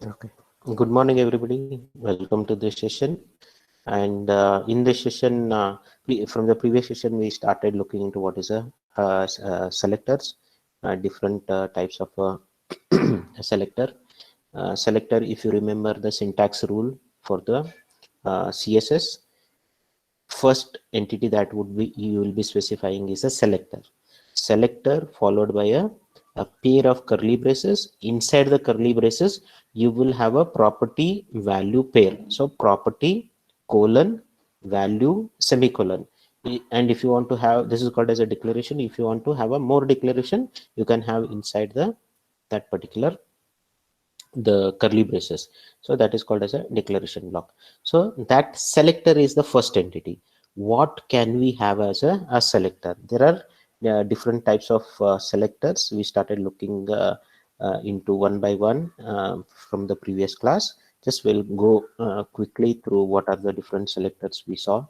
Okay. Good morning, everybody. Welcome to this session. And in this session, from the previous session, we started looking into what is selectors, different types of selector. Selector, if you remember the syntax rule for the CSS, first entity that would be you will be specifying is a selector. Selector followed by a pair of curly braces. Inside the curly braces, you will have a property value pair. So property colon value semicolon. And if you want to have, this is called as a declaration. If you want to have a more declaration, you can have inside the that particular the curly braces. So that is called as a declaration block. So that selector is the first entity. What can we have as a selector? There are different types of selectors. We started looking into one by one from the previous class. Just we'll go quickly through what are the different selectors we saw.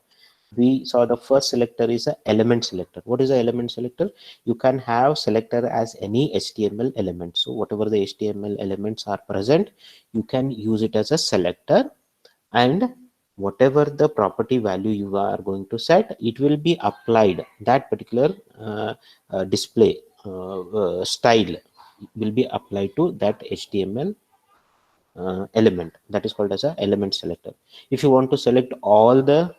We saw the first selector is a element selector. What is a element selector? You can have selector as any HTML element. So whatever the HTML elements are present, you can use it as a selector, and whatever the property value you are going to set, it will be applied. That particular display style will be applied to that HTML element. That is called as a element selector. If you want to select all the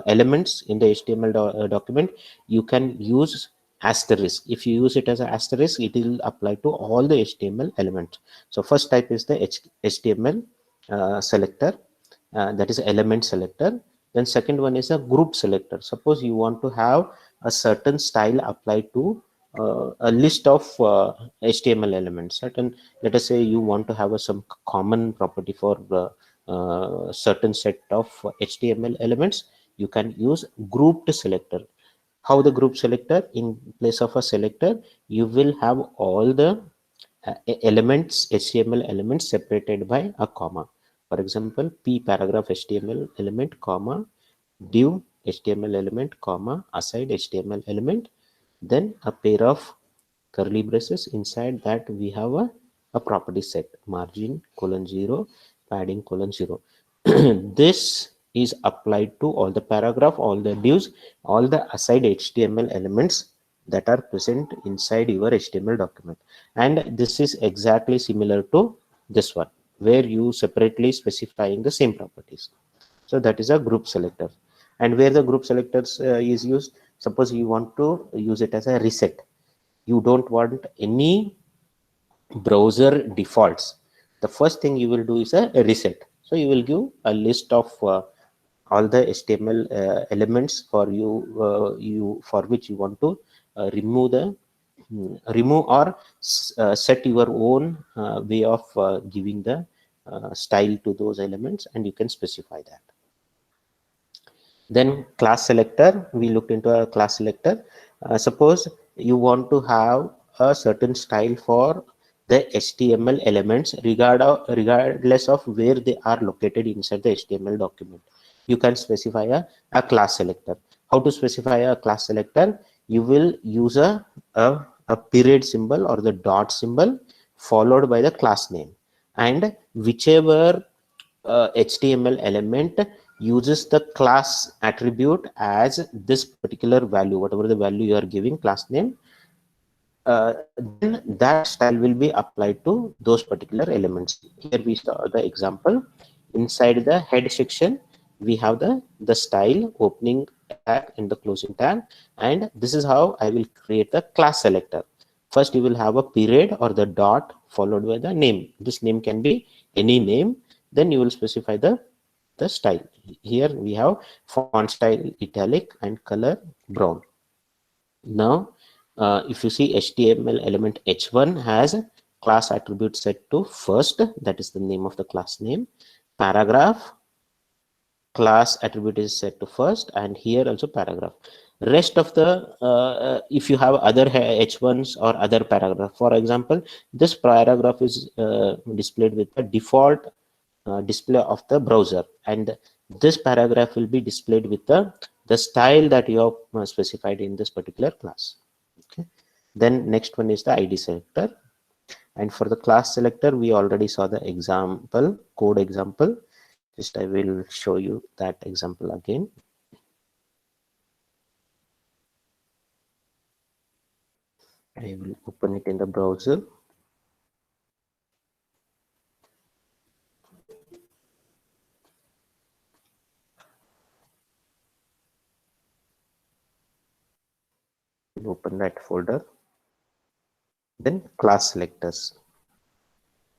elements in the HTML document, you can use asterisk. If you use it as an asterisk, it will apply to all the HTML elements. So first type is the HTML selector, that is element selector. Then second one is a group selector. Suppose you want to have a certain style applied to a list of HTML elements. Let us say you want to have some common property for certain set of HTML elements. You can use grouped selector. How the group selector? In place of a selector, you will have all the elements, HTML elements separated by a comma. For example, p paragraph HTML element, comma, div HTML element, comma, aside HTML element, then a pair of curly braces. Inside that we have a property set, margin colon 0, padding colon 0. This is applied to all the paragraph, all the divs, all the aside HTML elements that are present inside your HTML document. And this is exactly similar to this one, where you separately specifying the same properties. So that is a group selector. And where the group selectors is used, suppose you want to use it as a reset. You don't want any browser defaults. The first thing you will do is a reset. So you will give a list of all the HTML elements for you for which you want to remove or set your own way of giving the style to those elements, and you can specify that. Then class selector, we looked into a class selector. Suppose you want to have a certain style for the HTML elements regardless of where they are located inside the HTML document. You can specify a class selector. How to specify a class selector? You will use a period symbol or the dot symbol followed by the class name, and whichever HTML element uses the class attribute as this particular value, whatever the value you are giving class name, then that style will be applied to those particular elements. Here we saw the example. Inside the head section, we have the style opening tag and the closing tag, and this is how I will create the class selector. First, you will have a period or the dot followed by the name. This name can be any name. Then you will specify the style. Here we have font style italic and color brown. Now, if you see HTML element h1 has class attribute set to first, that is the name of the class name. Paragraph class attribute is set to first, and here also paragraph. Rest of the if you have other h1s or other paragraph, for example, this paragraph is displayed with the default display of the browser, and this paragraph will be displayed with the style that you have specified in this particular class. Okay. Then next one is the ID selector. And for the class selector, we already saw the example, code example. Just I will show you that example again. I will open it in the browser. Open that folder. Then class selectors.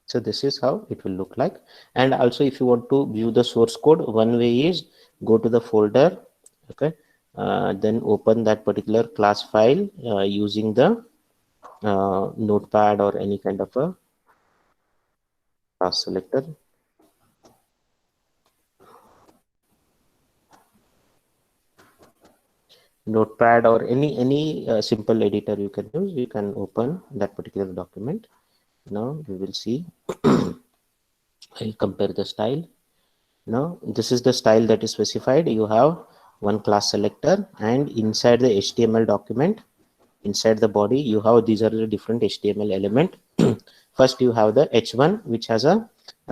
So this is how it will look like. And also, if you want to view the source code, one way is go to the folder, okay, then open that particular class file using the notepad or any kind of a class selector. Notepad or any simple editor you can use. You can open that particular document. Now we will see. I'll compare the style. Now this is the style that is specified. You have one class selector, and inside the HTML document, inside the body, you have these are the different HTML element. First you have the H1, which has a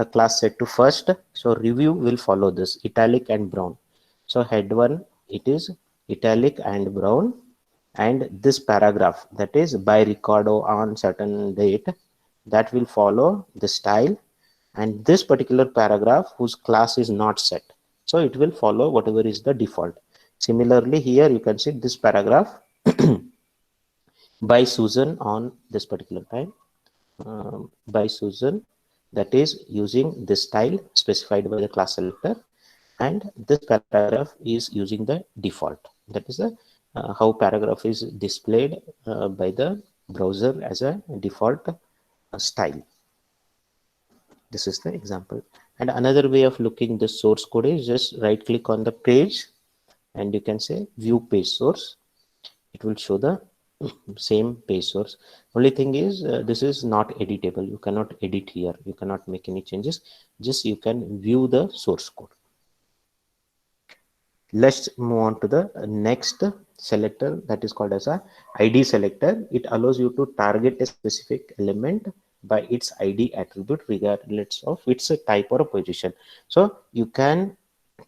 class set to first. So review will follow this italic and brown. So head one, it is italic and brown, and this paragraph, that is by Ricardo on certain date, that will follow the style. And this particular paragraph whose class is not set, so it will follow whatever is the default. Similarly, here you can see this paragraph by Susan on this particular time, by Susan, that is using this style specified by the class selector, and this paragraph is using the default. That is the how paragraph is displayed by the browser as a default style. This is the example. And another way of looking the source code is just right click on the page and you can say view page source. It will show the same page source. Only thing is this is not editable. You cannot edit here. You cannot make any changes. Just you can view the source code. Let's move on to the next selector, that is called as a ID selector. It allows you to target a specific element by its ID attribute regardless of its type or position. So you can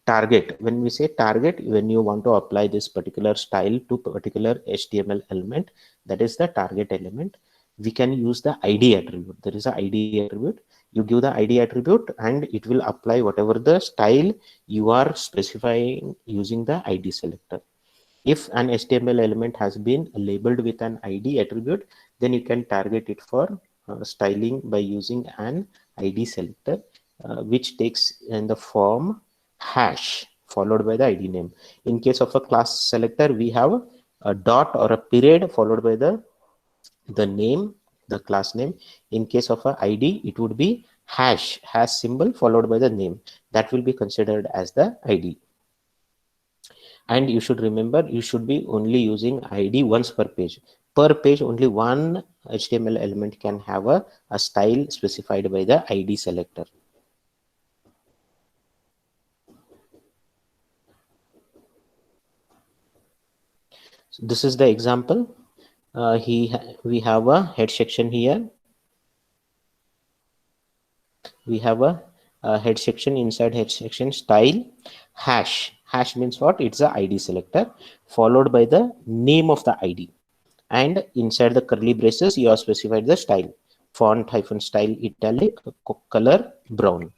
target, when we say target, when you want to apply this particular style to particular HTML element, that is the target element, we can use the ID attribute. There is a ID attribute. You give the ID attribute and it will apply whatever the style you are specifying using the ID selector. If an HTML element has been labeled with an ID attribute, then you can target it for styling by using an ID selector, which takes in the form hash followed by the ID name. In case of a class selector, we have a dot or a period followed by the name, the class name. In case of a ID, it would be hash symbol followed by the name. That will be considered as the ID. And you should remember, you should be only using ID once per page. Per page, only one HTML element can have a style specified by the ID selector. So this is the example. We have a head section here. We have a head section. Inside head section, style hash. Hash means what? It's a ID selector followed by the name of the ID. And inside the curly braces, you have specified the style, font hyphen style italic, color brown.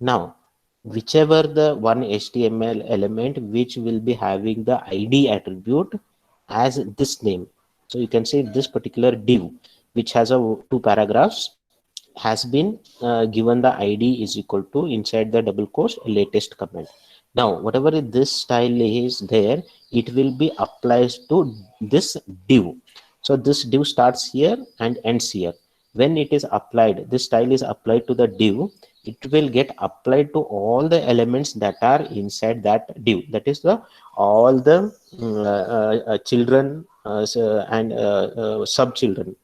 Now, whichever the one HTML element which will be having the ID attribute as this name. So you can say this particular div, which has two paragraphs, has been given the ID is equal to, inside the double quotes, latest comment. Now, whatever this style is there, it will be applied to this div. So this div starts here and ends here. When it is applied, this style is applied to the div, it will get applied to all the elements that are inside that div. That is the all the children and sub children,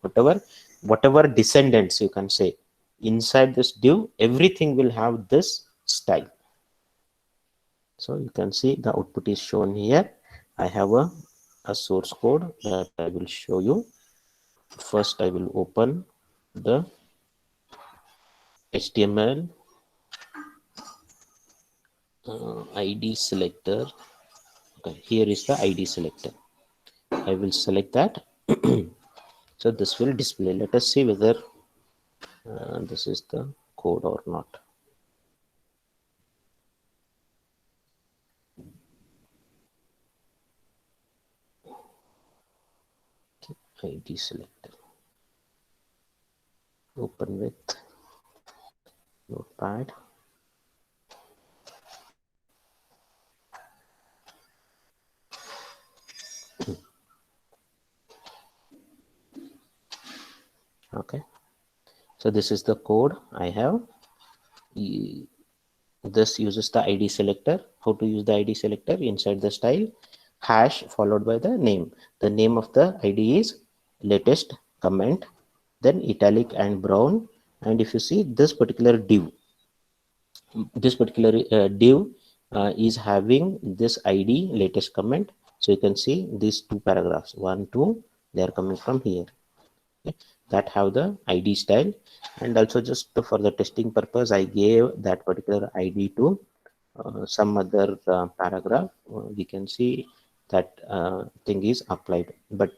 whatever descendants you can say inside this div, everything will have this style. So you can see the output is shown here. I have a source code that I will show you. First I will open the HTML ID selector. Okay, here is the ID selector. I will select that. So this will display. Let us see whether this is the code or not. ID selector. Open with Notepad. Okay, so this is the code I have. This uses the ID selector. How to use the ID selector? Inside the style, hash followed by the name. The name of the ID is latest comment, then italic and brown. And if you see this particular div, div is having this ID latest comment. So you can see these two paragraphs, 1, 2, they are coming from here. Okay, that have the ID style. And also just for the testing purpose, I gave that particular ID to some other paragraph. We can see that thing is applied, but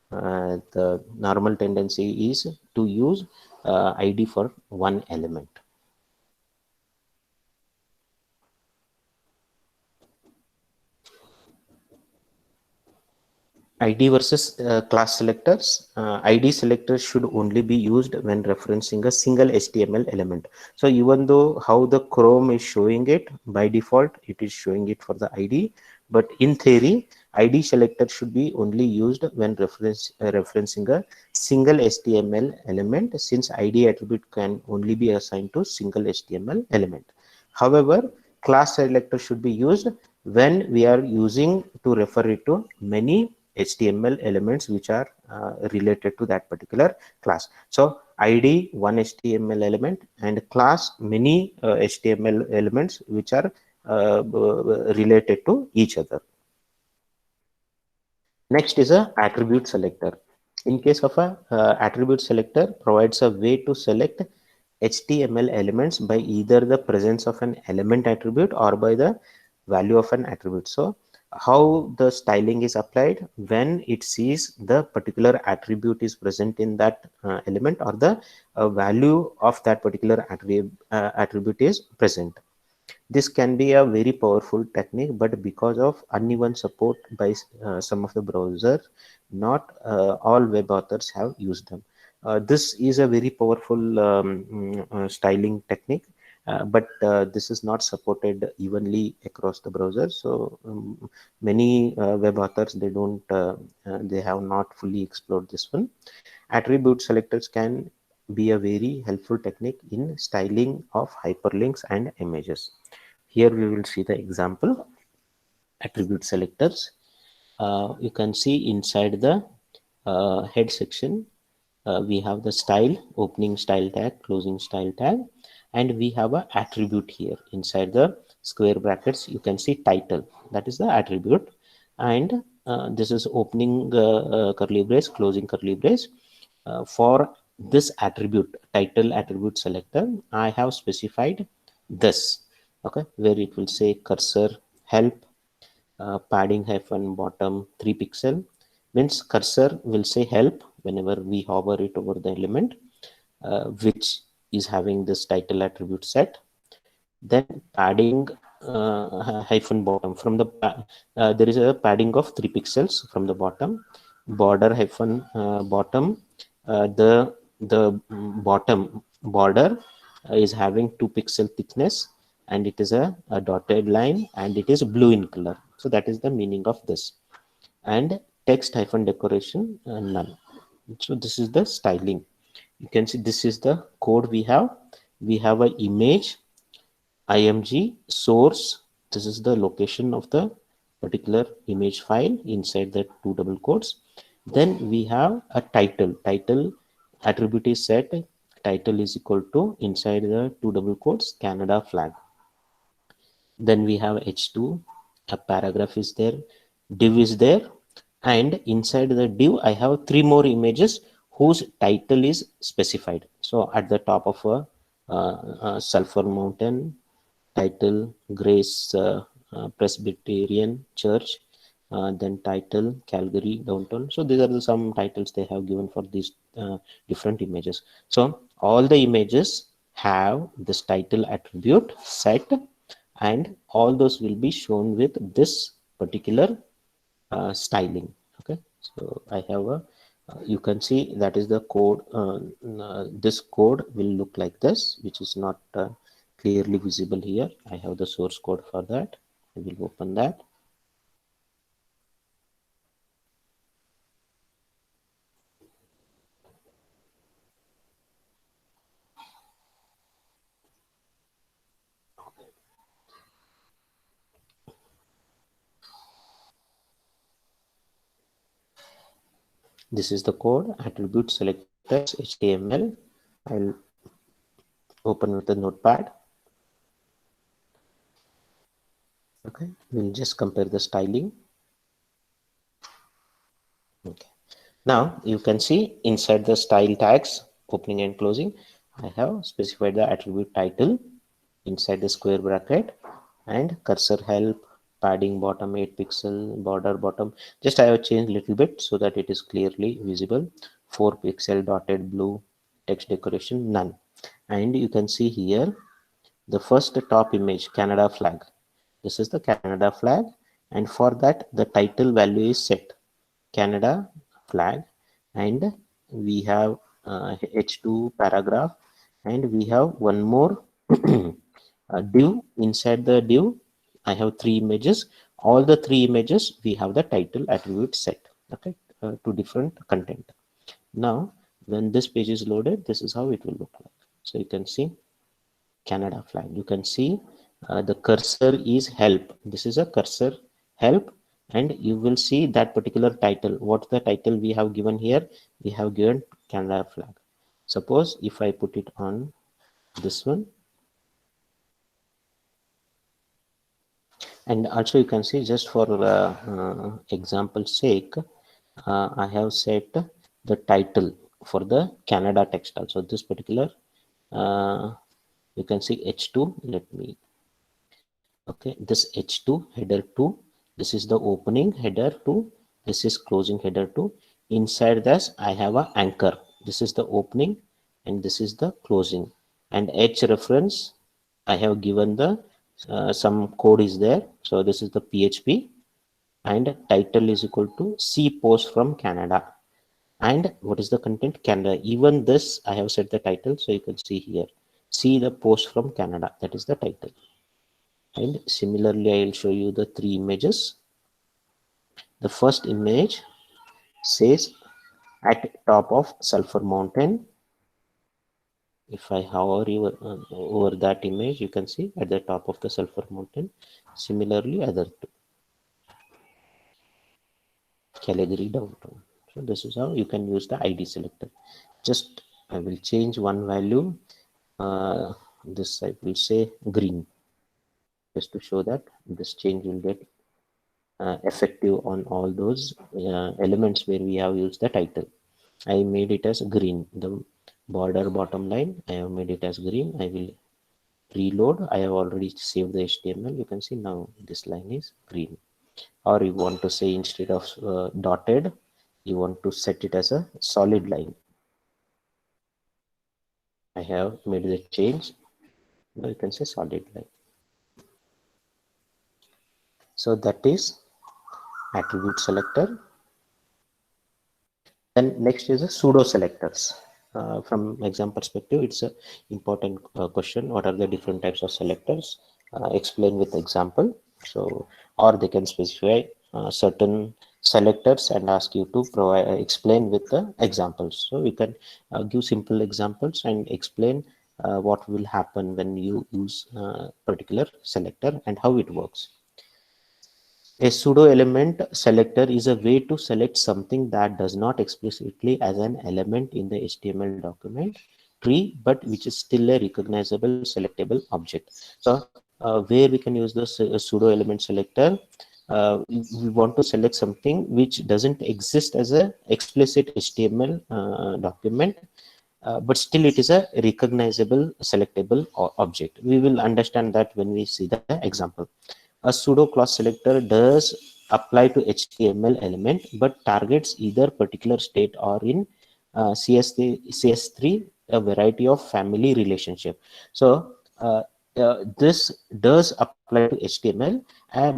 the normal tendency is to use ID for one element. ID versus class selectors. ID selectors should only be used when referencing a single HTML element. So even though how the Chrome is showing it, by default, it is showing it for the ID. But in theory, ID selector should be only used when referencing a single HTML element, since ID attribute can only be assigned to single HTML element. However, class selector should be used when we are using to refer it to many HTML elements which are related to that particular class. So ID one HTML element and class many HTML elements which are related to each other. Next is a attribute selector. In case of a attribute selector, provides a way to select HTML elements by either the presence of an element attribute or by the value of an attribute. So how the styling is applied when it sees the particular attribute is present in that element, or the value of that particular attribute is present. This can be a very powerful technique, but because of uneven support by some of the browsers, not all web authors have used them. This is a very powerful styling technique, but this is not supported evenly across the browsers. So many web authors, they have not fully explored this one. Attribute selectors can be a very helpful technique in styling of hyperlinks and images. Here we will see the example attribute selectors. You can see inside the head section, we have the style, opening style tag, closing style tag, and we have a attribute here. Inside the square brackets, you can see title, that is the attribute, and this is opening curly brace, closing curly brace. For this attribute, title attribute selector, I have specified this, okay, where it will say cursor help padding hyphen bottom 3 pixel, means cursor will say help whenever we hover it over the element which is having this title attribute set. Then padding hyphen bottom from the there is a padding of 3 pixels from the bottom. Border hyphen bottom, the bottom border is having 2 pixel thickness, and it is a dotted line, and it is blue in color. So that is the meaning of this. And text hyphen decoration none. So this is the styling. You can see this is the code we have. We have an image img source. This is the location of the particular image file inside the two double quotes. Then we have a title attribute is set. Title is equal to, inside the two double quotes, Canada flag. Then we have h2, a paragraph is there, div is there, and inside the div I have three more images whose title is specified. So at the top of Sulphur Mountain, title Grace Presbyterian Church, then title Calgary downtown. So these are some titles they have given for these different images. So all the images have this title attribute set, and all those will be shown with this particular styling. Okay, so I have a you can see that is the code. This code will look like this, which is not clearly visible here. I have the source code for that. I will open that. This is the code attribute selectors HTML. I'll open with the notepad. Okay, we'll just compare the styling. Okay, now you can see inside the style tags opening and closing, I have specified the attribute title inside the square bracket, and cursor help, padding bottom 8 pixel, border bottom, just I have changed a little bit so that it is clearly visible. 4 pixel dotted blue, text decoration none. And you can see here the first top image, Canada flag. This is the Canada flag, and for that the title value is set Canada flag, and we have H2 paragraph, and we have one more div. Inside the div I have 3 images. All the 3 images we have the title attribute set, okay, to different content. Now when this page is loaded, this is how it will look like. So you can see Canada flag. You can see the cursor is help. This is a cursor help, and you will see that particular title. What's the title we have given here? We have given Canada flag. Suppose if I put it on this one, and also you can see, just for example's sake, I have set the title for the Canada textile. So this particular you can see H2. Let me, okay, this H2 header 2, this is the opening header 2, this is closing header 2. Inside this I have a anchor. This is the opening and this is the closing, and H reference I have given the some code is there. So this is the PHP, and title is equal to C post from Canada. And what is the content? Canada. Even this I have set the title, so you can see here, see the post from Canada, that is the title. And similarly I will show you the 3 images. The first image says at top of Sulphur Mountain. If I hover over that image, you can see at the top of the Sulphur Mountain. Similarly other two, Calgary downtown. So this is how you can use the ID selector. Just I will change one value. This I will say green, just to show that this change will get effective on all those elements where we have used the title. I made it as green. The border bottom line, I have made it as green. I will reload. I have already saved the HTML. You can see now this line is green. Or you want to say, instead of dotted, you want to set it as a solid line. I have made the change. Now you can say solid line. So that is attribute selector. Then next is the pseudo selectors. From exam perspective, it's a important question. What are the different types of selectors? Explain with example. So, or they can specify certain selectors and ask you to provide explain with the examples. So you can give simple examples and explain what will happen when you use particular selector and how it works. A pseudo element selector is a way to select something that does not explicitly as an element in the HTML document tree, but which is still a recognizable selectable object. So where we can use the pseudo element selector, we want to select something which doesn't exist as a explicit HTML document, but still it is a recognizable selectable object. We will understand that when we see the example. A pseudo clause selector does apply to HTML element, but targets either particular state or in CS3 a variety of family relationship. So this does apply to HTML,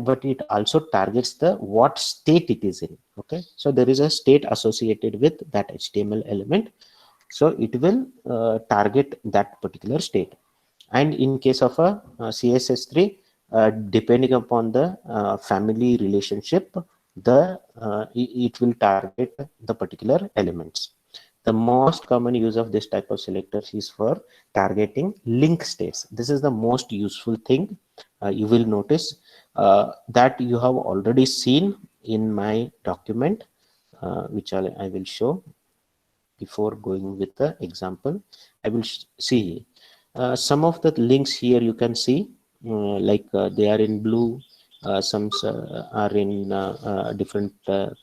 but it also targets the what state it is in. Okay, so there is a state associated with that HTML element, so it will target that particular state. And in case of a CSS3, depending upon the family relationship, it will target the particular elements. The most common use of this type of selectors is for targeting link states. This is the most useful thing. You will notice that you have already seen in my document, which I will show. Before going with the example, I will see some of the links here. You can see like they are in blue, some are in different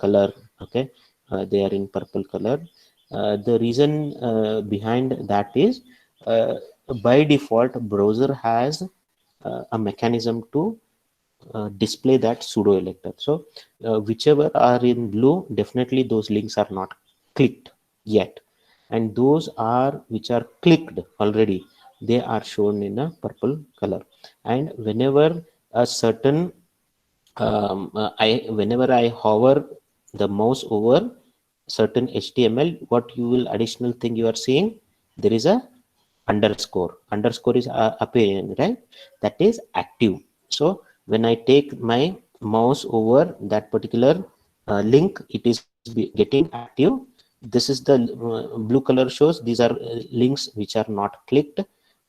color. Okay, they are in purple color. The reason behind that is by default browser has a mechanism to display that pseudo elector. So whichever are in blue, definitely those links are not clicked yet, and those are which are clicked already, they are shown in a purple color. And whenever a certain whenever I hover the mouse over certain HTML, what you will additional thing you are seeing, there is a underscore is appearing, right? That is active. So when I take my mouse over that particular link, it is getting active. This is the blue color shows these are links which are not clicked,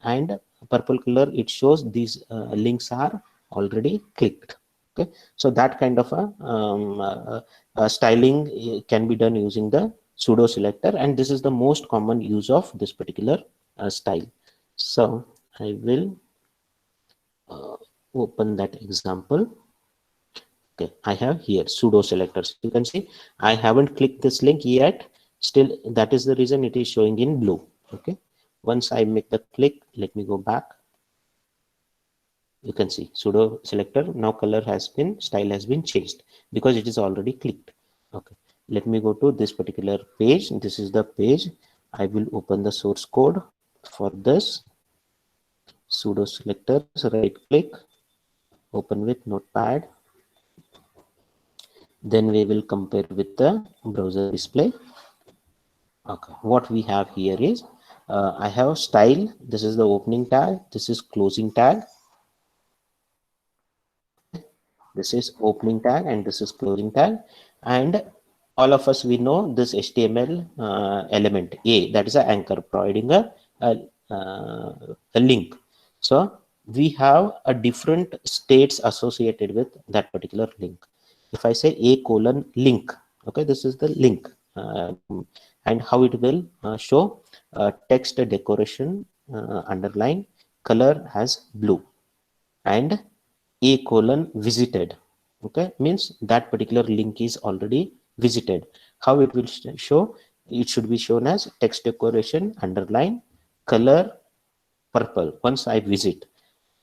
and purple color it shows these links are already clicked. Okay, so that kind of a styling can be done using the pseudo selector, and this is the most common use of this particular style. So I will open that example. Okay, I have here pseudo selectors. You can see I haven't clicked this link yet. Still, that is the reason it is showing in blue. Okay, once I make the click, let me go back. You can see pseudo selector now color has been, style has been changed because it is already clicked. Okay, let me go to this particular page. This is the page. I will open the source code for this pseudo selectors. Right click, open with notepad. Then we will compare with the browser display. Okay, what we have here is I have style. This is the opening tag. This is closing tag. This is opening tag and this is closing tag. And all of us, we know this HTML element A, that is an anchor providing a link. So we have a different states associated with that particular link. If I say A colon link, okay, this is the link, and how it will show text decoration underline color as blue, and A colon visited, okay, means that particular link is already visited. How it will show? It should be shown as text decoration underline color purple once I visit.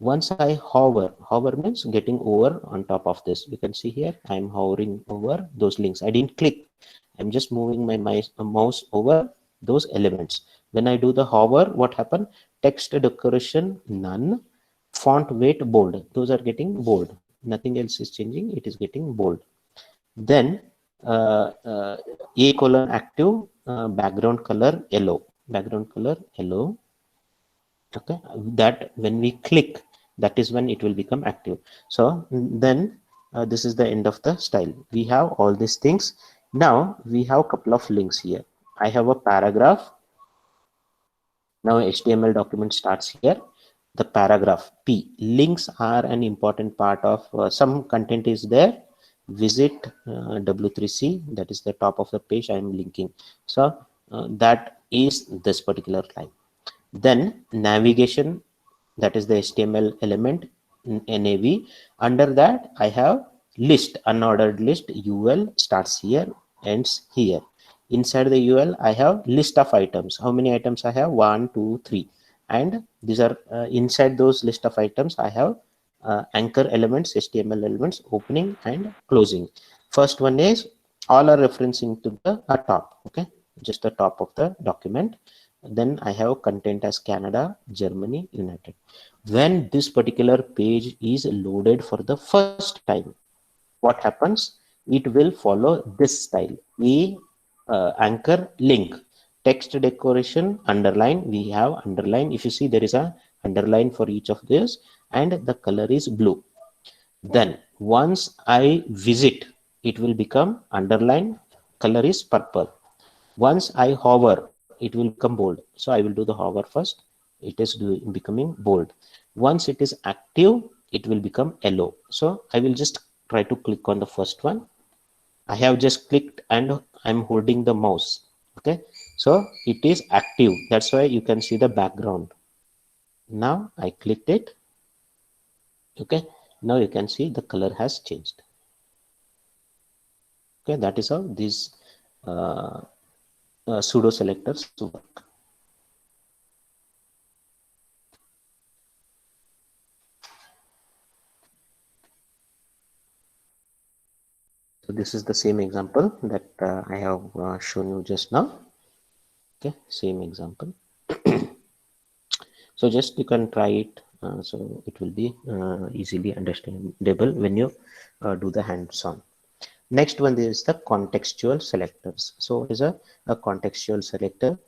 Once I hover means getting over on top of this. You can see here I am hovering over those links. I didn't click. I'm just moving my mouse over those elements. When I do the hover, what happened? Text decoration none, font weight bold. Those are getting bold. Nothing else is changing. It is getting bold. Then A colon active, background color yellow. Background color yellow. Okay, that when we click, that is when it will become active. So then this is the end of the style. We have all these things. Now we have a couple of links here. I have a paragraph. Now HTML document starts here. The paragraph P, links are an important part of some content is there. Visit W3C, that is the top of the page I am linking. So that is this particular line. Then navigation, that is the HTML element NAV. Under that I have list, unordered list. UL starts here, ends here. Inside the UL, I have list of items. How many items I have? 1, 2, 3. And these are inside those list of items, I have anchor elements, HTML elements, opening and closing. First one is all are referencing to the top, okay, just the top of the document. Then I have content as Canada, Germany, United. When this particular page is loaded for the first time, what happens? It will follow this style. We anchor link, text decoration, underline. We have underline. If you see, there is a underline for each of this, and the color is blue. Then once I visit, it will become underline, color is purple. Once I hover, it will become bold. So I will do the hover first. It is becoming bold. Once it is active, it will become yellow. So I will just try to click on the first one. I have just clicked and I'm holding the mouse. Okay. So it is active. That's why you can see the background. Now I clicked it. Okay. Now you can see the color has changed. Okay. That is how these pseudo selectors work. So this is the same example that I have shown you just now. Okay, same example. So just you can try it. So it will be easily understandable when you do the hands-on. Next one is the contextual selectors. So what is a contextual selector?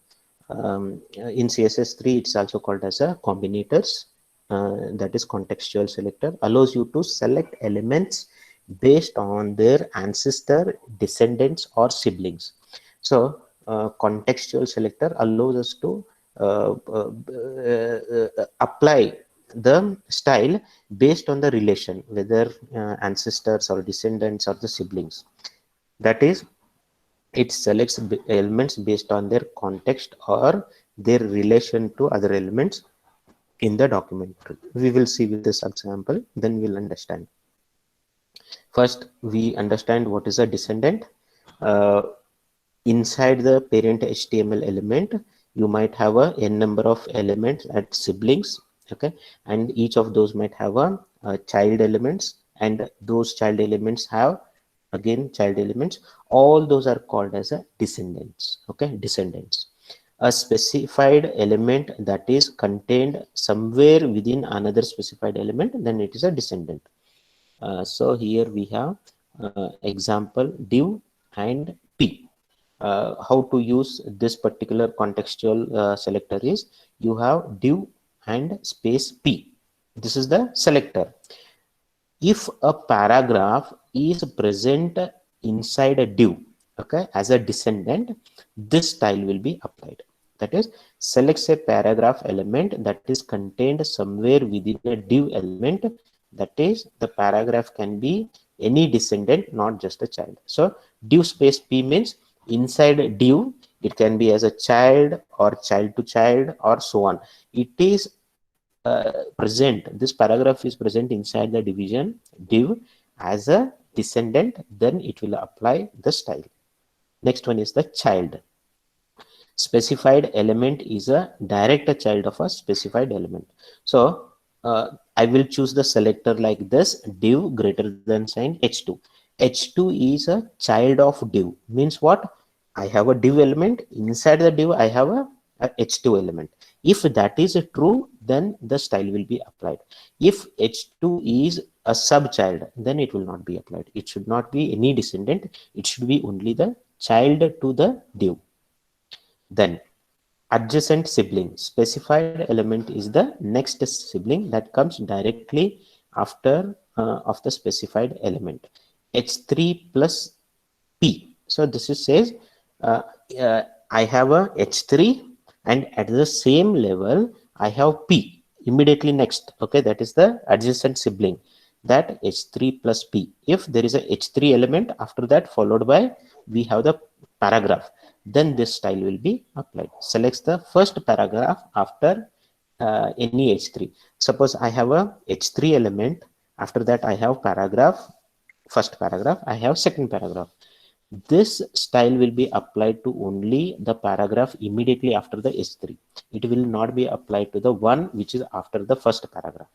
In CSS3, it's also called as a combinators. That is contextual selector, allows you to select elements based on their ancestor, descendants, or siblings. So contextual selector allows us to apply the style based on the relation, whether ancestors or descendants or the siblings. That is, it selects elements based on their context or their relation to other elements in the document. We will see with this example, then we'll understand. First, we understand what is a descendant. Inside the parent HTML element, you might have a n number of elements at siblings, okay, and each of those might have a child elements, and those child elements have again child elements. All those are called as a descendants, okay, descendants. A specified element that is contained somewhere within another specified element, then it is a descendant. So here we have example div and p. How to use this particular contextual selector is, you have div and space p. This is the selector. If a paragraph is present inside a div, okay, as a descendant, this style will be applied. That is, selects a paragraph element that is contained somewhere within a div element. That is, the paragraph can be any descendant, not just a child. So div space p means inside div, it can be as a child or child to child or so on. It is present, this paragraph is present inside the division div as a descendant, then it will apply the style. Next one is the child. Specified element is a direct child of a specified element. So I will choose the selector like this, div greater than sign h2. H2 is a child of div, means what? I have a div element, inside the div I have a h2 element. If that is true, then the style will be applied. If h2 is a subchild, then it will not be applied. It should not be any descendant, it should be only the child to the div. Then adjacent sibling, specified element is the next sibling that comes directly after of the specified element. H3 plus P. So this is says I have a H3 and at the same level I have P immediately next. Okay, that is the adjacent sibling, that H3 plus P. If there is a H3 element after that followed by we have the paragraph, then this style will be applied. Selects the first paragraph after any H3. Suppose I have a H3 element, after that I have paragraph, first paragraph, I have second paragraph. This style will be applied to only the paragraph immediately after the H3. It will not be applied to the one which is after the first paragraph.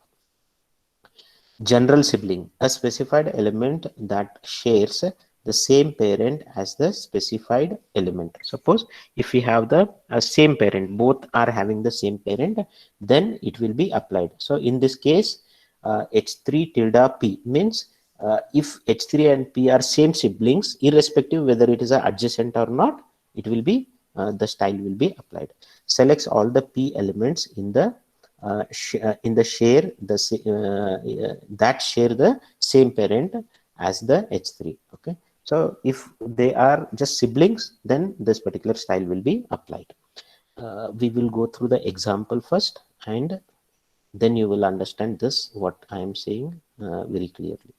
General sibling, a specified element that shares the same parent as the specified element. Suppose if we have the same parent, both are having the same parent, then it will be applied. So in this case, H3 tilde P means if H3 and P are same siblings, irrespective whether it is adjacent or not, it will be the style will be applied. Selects all the P elements in the share that share the same parent as the H3. Okay, so if they are just siblings, then this particular style will be applied. We will go through the example first, and then you will understand this what I am saying very clearly.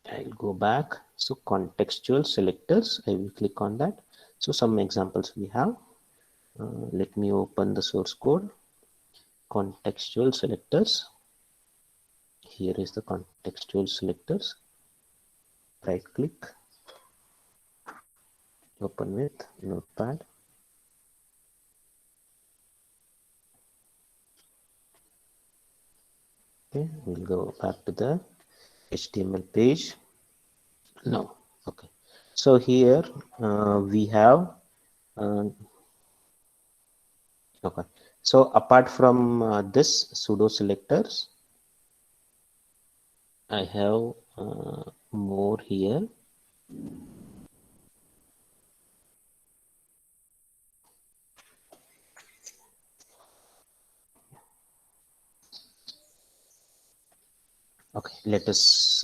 I'll go back. So contextual selectors, I will click on that. So some examples we have. Let me open the source code. Contextual selectors. Here is the contextual selectors. Right click, open with Notepad. Okay, we'll go back to the HTML page. No, okay. So here we have okay. So apart from this pseudo selectors, I have more here. Okay, let us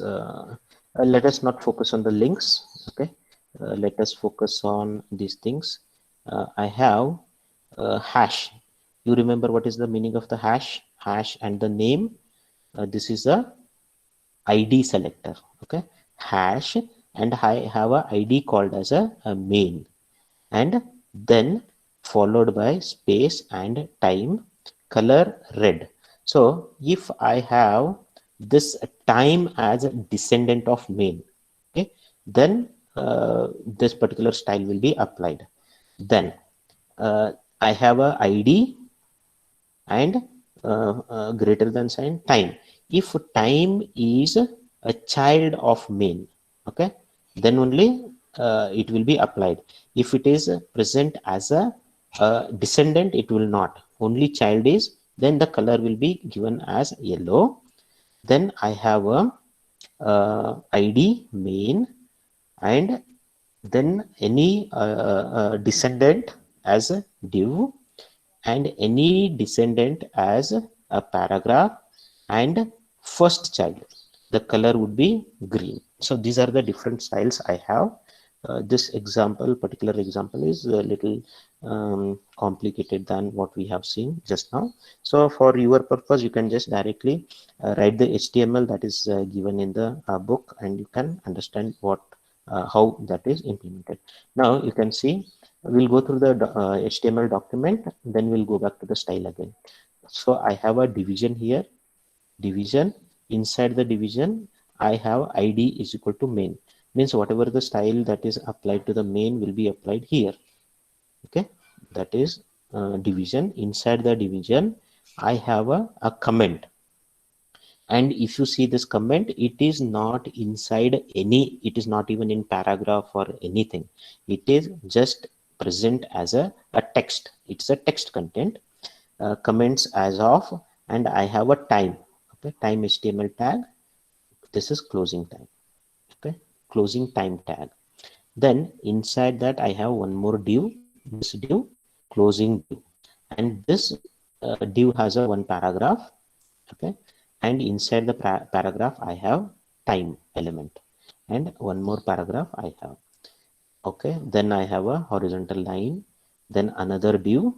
not focus on the links. Okay, let us focus on these things. I have hash. You remember what is the meaning of the hash? Hash and the name. This is a ID selector. Okay, hash, and I have a ID called as a main, and then followed by space and time, color red. So if I have this time as a descendant of main, okay, then this particular style will be applied. Then I have a ID and greater than sign time. If time is a child of main, okay, then only it will be applied. If it is present as a descendant, it will not. Only child is, then the color will be given as yellow. Then I have a ID main, and then any descendant as a div, and any descendant as a paragraph, and first child, the color would be green. So these are the different styles I have. This particular example is a little complicated than what we have seen just now. So for your purpose, you can just directly write the HTML that is given in the book, and you can understand how that is implemented. Now you can see, we'll go through the HTML document, then we'll go back to the style again. So I have a division here, division. Inside the division, I have ID is equal to main. Means whatever the style that is applied to the main will be applied here. Okay, that is division. Inside the division, I have a comment. And if you see this comment, it is not inside any, it is not even in paragraph or anything. It is just present as a text. It's a text content. Comments as of, and I have a time. Okay, time HTML tag. This is closing time. Okay, closing time tag. Then inside that I have one more div, this div, closing div, and this div has a one paragraph. Okay, and inside the paragraph I have time element, and one more paragraph I have. Okay, then I have a horizontal line, then another div,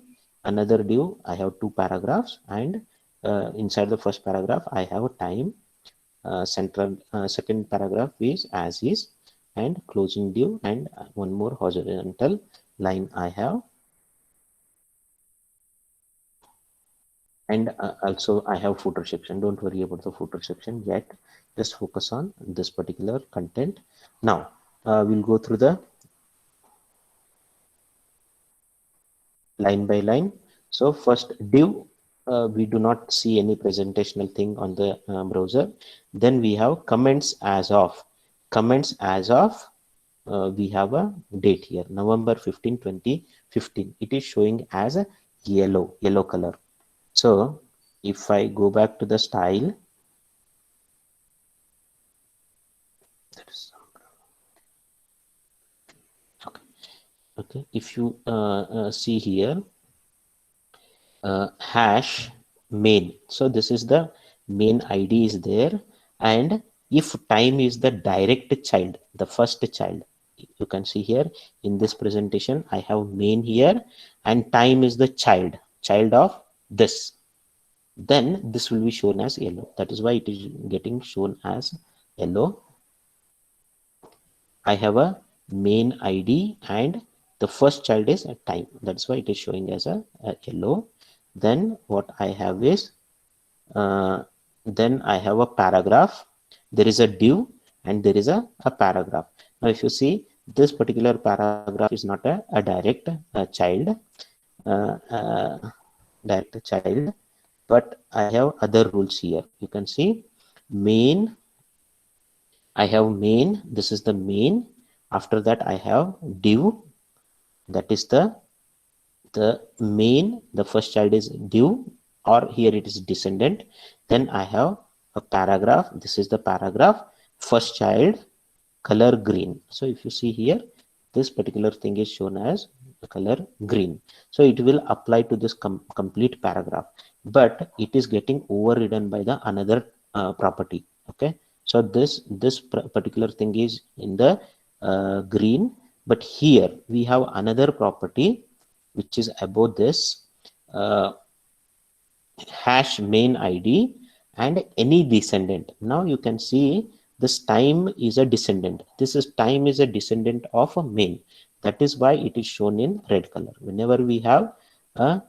I have two paragraphs, and inside the first paragraph I have a time. Second paragraph is as is, and closing div, and one more horizontal line I have. And also I have footer section. Don't worry about the footer section yet, just focus on this particular content. Now we'll go through the line by line. So first div, we do not see any presentational thing on the browser. Then we have comments as of. Comments as of, we have a date here, November 15, 2015. It is showing as a yellow color. So if I go back to the style, okay, if you see here, hash main. So this is the main ID is there, and if time is the direct child, the first child, you can see here in this presentation I have main here, and time is the child of this, then this will be shown as yellow. That is why it is getting shown as yellow. I have a main ID and the first child is a time. That's why it is showing as a yellow. Then what I have is, then I have a paragraph. There is a div and there is a paragraph. Now, if you see, this particular paragraph is not a direct child, uh, uh, direct child, but I have other rules here. You can see main. I have main. This is the main. After that, I have div. That is the main. The first child is div, or here it is descendant. Then I have a paragraph. This is the paragraph. First child, color green. So if you see here, this particular thing is shown as the color green. So it will apply to this complete paragraph, but it is getting overridden by the another property. Okay. So this particular thing is in the green, but here we have another property which is above this, uh, hash main ID and any descendant. Now you can see this time is a descendant. This is time is a descendant of a main. That is why it is shown in red color. Whenever we have a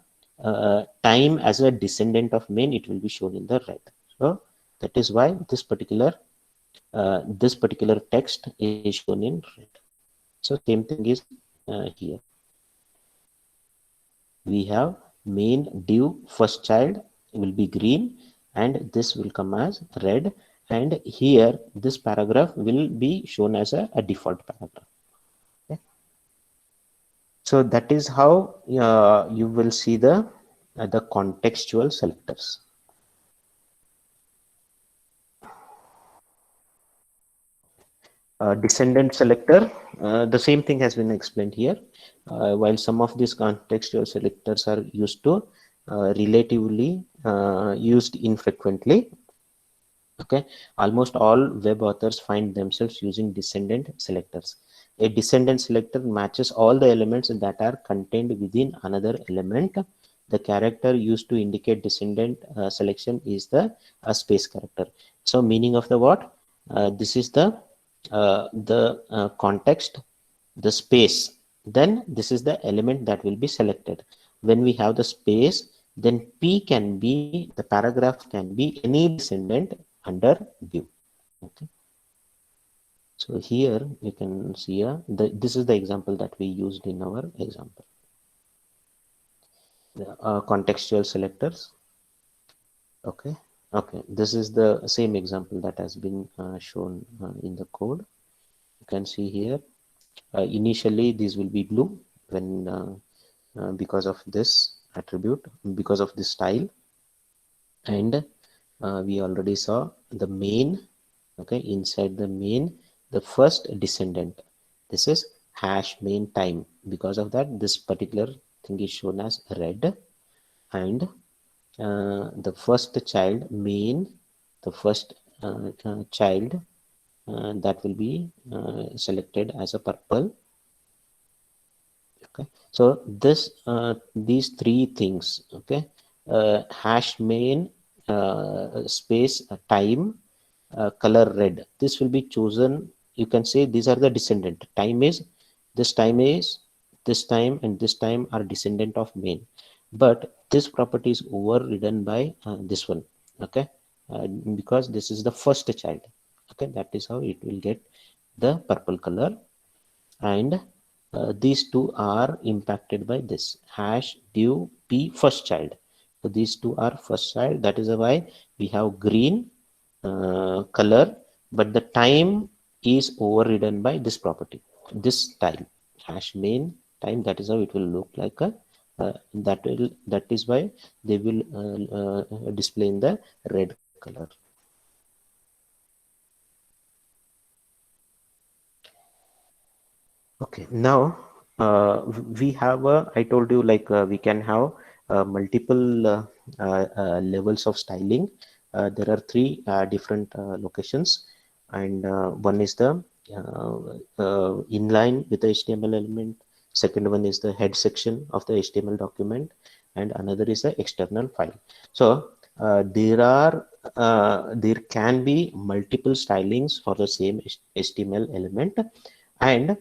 time as a descendant of main, it will be shown in the red. So that is why this particular text is shown in red. So same thing is here. We have main div first child will be green, and this will come as red, and here this paragraph will be shown as a default paragraph. Okay. So that is how you will see the contextual selectors. Descendant selector, the same thing has been explained here. While some of these contextual selectors are used to relatively used infrequently, okay, almost all web authors find themselves using descendant selectors. A descendant selector matches all the elements that are contained within another element. The character used to indicate descendant selection is the space character. So meaning of the what? This is the context, the space, then this is the element that will be selected. When we have the space, then P can be, the paragraph can be any descendant under div. Okay. So here you can see this is the example that we used in our example. The contextual selectors. Okay. Okay, this is the same example that has been shown in the code. You can see here, initially these will be blue when because of this attribute, because of this style, and we already saw the main. Okay, inside the main, the first descendant, this is hash main time. Because of that, this particular thing is shown as red, and the first child main, the first child that will be selected as a purple. Okay, so this these three things, okay, hash main, space, time, color red, this will be chosen. You can say these are the descendant. Time is this, time is this, time and this time are descendant of main, but this property is overridden by this one. Okay, because this is the first child. Okay, that is how it will get the purple color. and these two are impacted by this hash div p first child. So these two are first child. That is why we have green color, but the time is overridden by this property, this style hash main time. That is how it will look like a that is why they will display in the red color. Okay, now we have a, I told you like we can have multiple levels of styling. There are three different locations, and one is the inline with the HTML element. Second one is the head section of the HTML document, and another is the external file. So there can be multiple stylings for the same HTML element, and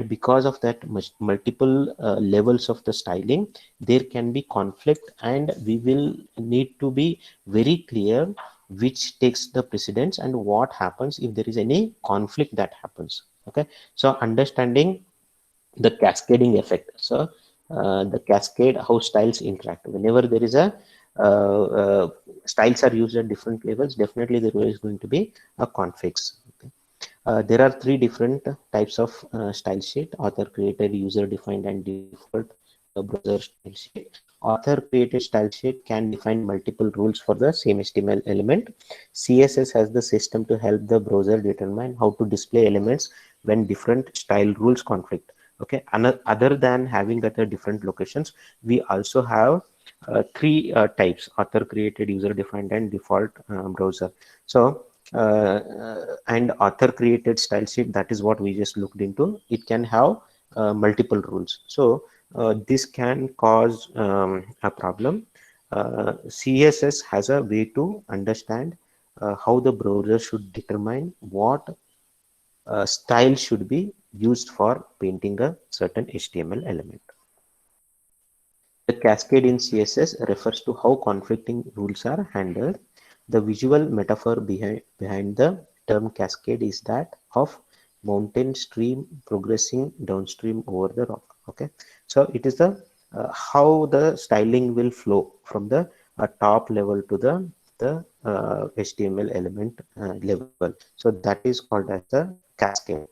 because of that multiple levels of the styling, there can be conflict, and we will need to be very clear which takes the precedence and what happens if there is any conflict that happens. Okay, so understanding the cascading effect. So the cascade, how styles interact whenever there is a styles are used at different levels, definitely there is going to be a conflicts. Okay. There are three different types of style sheet: author created, user defined, and default browser style sheet. Author created style sheet can define multiple rules for the same HTML element. CSS has the system to help the browser determine how to display elements when different style rules conflict. Okay, other than having at the different locations, we also have three types: author created, user defined, and default browser. So and author created style sheet, that is what we just looked into, it can have multiple rules. So this can cause a problem. CSS has a way to understand how the browser should determine what style should be used for painting a certain HTML element. The cascade in CSS refers to how conflicting rules are handled. The visual metaphor behind the term cascade is that of mountain stream progressing downstream over the rock. Okay, so it is the how the styling will flow from the top level to the HTML element level. So that is called as the cascade.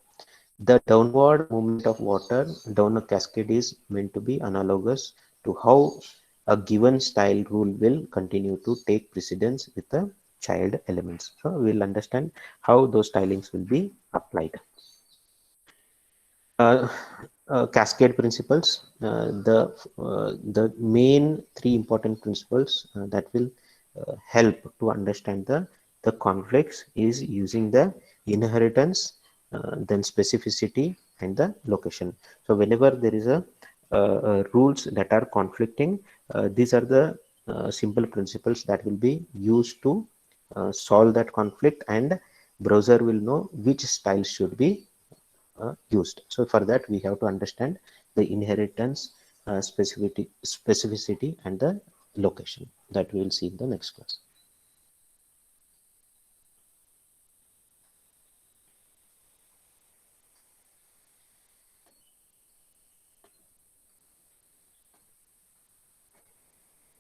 The downward movement of water down a cascade is meant to be analogous to how a given style rule will continue to take precedence with the child elements. So we'll understand how those stylings will be applied. Uh, Cascade principles. The main three important principles that will help to understand the conflicts is using the inheritance, then specificity, and the location. So whenever there is a rules that are conflicting, these are the simple principles that will be used to solve that conflict, and browser will know which style should be used. So for that, we have to understand the inheritance, specificity, and the location that we will see in the next class.